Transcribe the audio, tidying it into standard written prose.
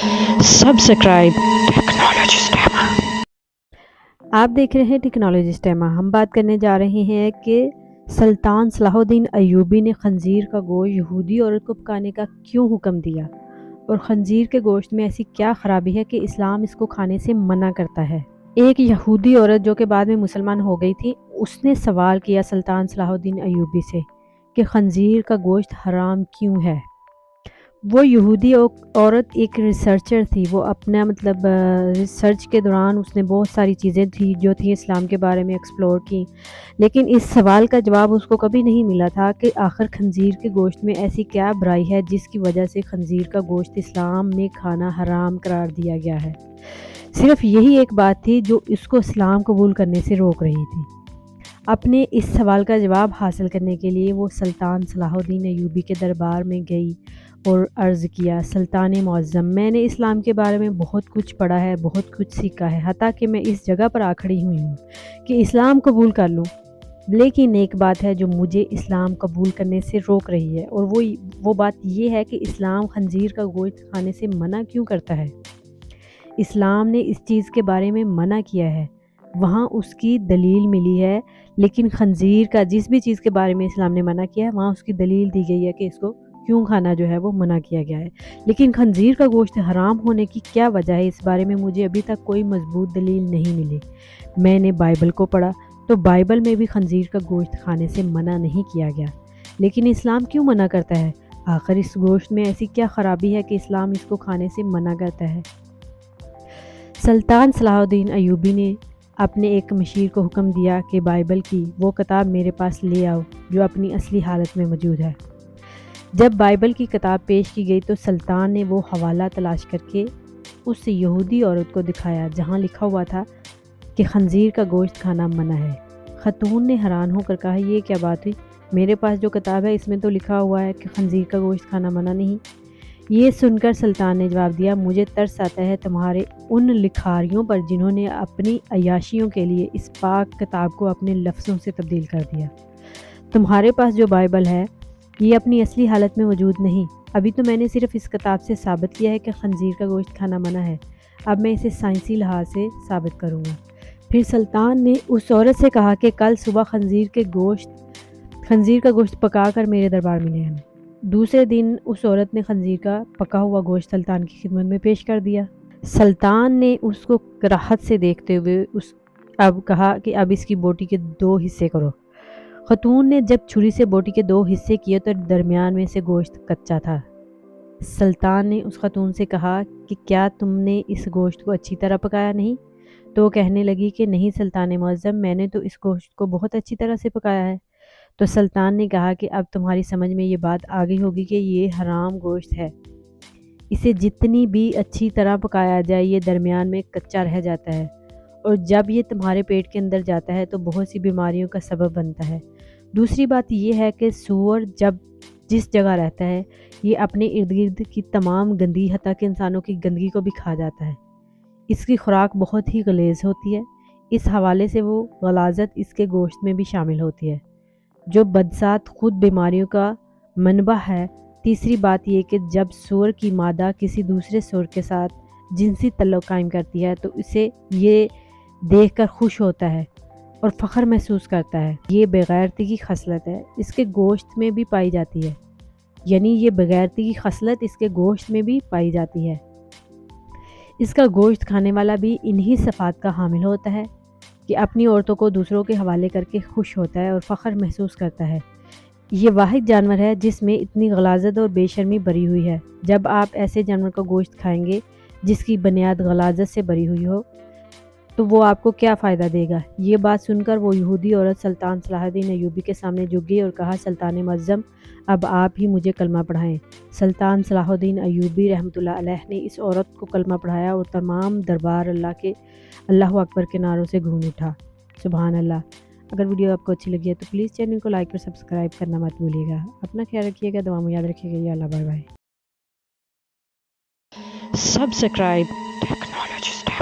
Subscribe technology स्टेमा। आप देख रहे हैं टेक्नोलॉजी स्टेमा। हम बात करने जा रहे हैं कि सुल्तान सलाहुद्दीन अय्यूबी ने खंजीर का गोश्त यहूदी औरत को पकाने का क्यों हुक्म दिया और खंजीर के गोश्त में ऐसी क्या खराबी है कि इस्लाम इसको खाने से मना करता है। एक यहूदी औरत जो कि बाद में मुसलमान हो गई थी, उसने सवाल किया सुल्तान सलाहुद्दीन अय्यूबी से कि खंजीर का गोश्त हराम क्यों है। वो यहूदी औरत एक रिसर्चर थी। वो अपना रिसर्च के दौरान उसने बहुत सारी चीज़ें थी जो थी इस्लाम के बारे में एक्सप्लोर की, लेकिन इस सवाल का जवाब उसको कभी नहीं मिला था कि आखिर खंजीर के गोश्त में ऐसी क्या बुराई है जिसकी वजह से खंजीर का गोश्त इस्लाम में खाना हराम करार दिया गया है। सिर्फ यही एक बात थी जो इसको इस्लाम कबूल करने से रोक रही थी। अपने इस सवाल का जवाब हासिल करने के लिए वो सुल्तान सलाहुद्दीन अय्यूबी के दरबार में गई और अर्ज़ किया, सुल्तान मुअज़्ज़म, मैंने इस्लाम के बारे में बहुत कुछ पढ़ा है, बहुत कुछ सीखा है, हत्ता कि मैं इस जगह पर आ खड़ी हुई हूँ कि इस्लाम कबूल कर लूँ, लेकिन एक बात है जो मुझे इस्लाम कबूल करने से रोक रही है, और वो बात ये है कि इस्लाम खंजीर का गोश्त खाने से मना क्यों करता है। इस्लाम ने इस चीज़ के बारे में मना किया है, वहाँ उसकी दलील मिली है, लेकिन खंजीर का जिस भी चीज़ के बारे में इस्लाम ने मना किया है वहाँ उसकी दलील दी गई है कि इसको क्यों खाना जो है वो मना किया गया है। लेकिन खंजीर का गोश्त हराम होने की क्या वजह है, इस बारे में मुझे अभी तक कोई मजबूत दलील नहीं मिली। मैंने बाइबल को पढ़ा तो बाइबल में भी खंजीर का गोश्त खाने से मना नहीं किया गया, लेकिन इस्लाम क्यों मना करता है। आखिर इस गोश्त में ऐसी क्या खराबी है कि इस्लाम इसको खाने से मना करता है। सुल्तान सलाहुद्दीन अय्यूबी ने अपने एक मशीर को हुक्म दिया कि बाइबल की वो किताब मेरे पास ले आओ जो अपनी असली हालत में मौजूद है। जब बाइबल की किताब पेश की गई तो सुल्तान ने वो हवाला तलाश करके उस यहूदी औरत को दिखाया जहाँ लिखा हुआ था कि खंजीर का गोश्त खाना मना है। खतून ने हैरान होकर कहा, ये क्या बात हुई, मेरे पास जो किताब है इसमें तो लिखा हुआ है कि खंजीर का गोश्त खाना मना नहीं। ये सुनकर सुल्तान ने जवाब दिया, मुझे तरस आता है तुम्हारे उन लिखारियों पर जिन्होंने अपनी अय्याशियों के लिए इस पाक किताब को अपने लफ्ज़ों से तब्दील कर दिया। तुम्हारे पास जो बाइबल है ये अपनी असली हालत में मौजूद नहीं। अभी तो मैंने सिर्फ इस किताब से साबित किया है कि खंजीर का गोश्त खाना मना है, अब मैं इसे साइंसी लिहाज से साबित करूँगा। फिर सुल्तान ने उस औरत से कहा कि कल सुबह खंजीर का गोश्त पका कर मेरे दरबार में ले आना। दूसरे दिन उस औरत ने खंजीर का पका हुआ गोश्त सुल्तान की खिदमत में पेश कर दिया। सुल्तान ने उसको कराहत से देखते हुए अब कहा कि अब इसकी बोटी के 2 हिस्से करो। खतून ने जब छुरी से बोटी के 2 हिस्से किए तो दरमियान में से गोश्त कच्चा था। सुल्तान ने उस खतून से कहा कि क्या तुमने इस गोश्त को अच्छी तरह पकाया नहीं। तो वो कहने लगी कि नहीं सुल्तान मुअज़्ज़म, मैंने तो इस गोश्त को बहुत अच्छी तरह से पकाया है। तो सुल्तान ने कहा कि अब तुम्हारी समझ में ये बात आ गई होगी कि ये हराम गोश्त है, इसे जितनी भी अच्छी तरह पकाया जाए ये दरमियान में कच्चा रह जाता है, और जब ये तुम्हारे पेट के अंदर जाता है तो बहुत सी बीमारियों का सबब बनता है। दूसरी बात यह है कि सूअर जब जिस जगह रहता है ये अपने इर्द गिर्द की तमाम गंदगी, हत्ता कि इंसानों की गंदगी को भी खा जाता है। इसकी खुराक बहुत ही गलीज़ होती है, इस हवाले से वो गलाजत इसके गोश्त में भी शामिल होती है जो बदसात खुद बीमारियों का मनबा है। तीसरी बात ये कि जब सूअर की मादा किसी दूसरे सूअर के साथ जिनसी तल्लुक़ कायम करती है तो इसे ये देखकर खुश होता है और फ़ख्र महसूस करता है। ये बेगैरती की खसलत है, इसके गोश्त में भी पाई जाती है, यानी ये बेगैरती की खसलत इसके गोश्त में भी पाई जाती है। इसका गोश्त खाने वाला भी इन्हीं सिफ़ात का हामिल होता है कि अपनी औरतों को दूसरों के हवाले करके खुश होता है और फ़ख्र महसूस करता है। ये वाहिद जानवर है जिसमें इतनी गलाजत और बेशर्मी भरी हुई है। जब आप ऐसे जानवर का गोश्त खाएंगे जिसकी बुनियाद गलाजत से भरी हुई हो तो वो आपको क्या फ़ायदा देगा। ये बात सुनकर वो यहूदी औरत सुल्तान सलाहुद्दीन अय्यूबी के सामने झुक गई और कहा, सुल्तान मुअज़्ज़म, अब आप ही मुझे कलमा पढ़ाएं। सुल्तान सलाहुद्दीन अय्यूबी रहमतुल्लाह अलैह ने इस औरत को कलमा पढ़ाया और तमाम दरबार अल्लाह अकबर के नारों से गूंज उठा। सुभान अल्लाह। अगर वीडियो आपको अच्छी लगी है तो प्लीज़ चैनल को लाइक और सब्सक्राइब करना मत भूलिएगा। अपना ख्याल रखिएगा, दुआ में याद रखिएगा। या Allah, bye bye. Subscribe technology स्टेमा।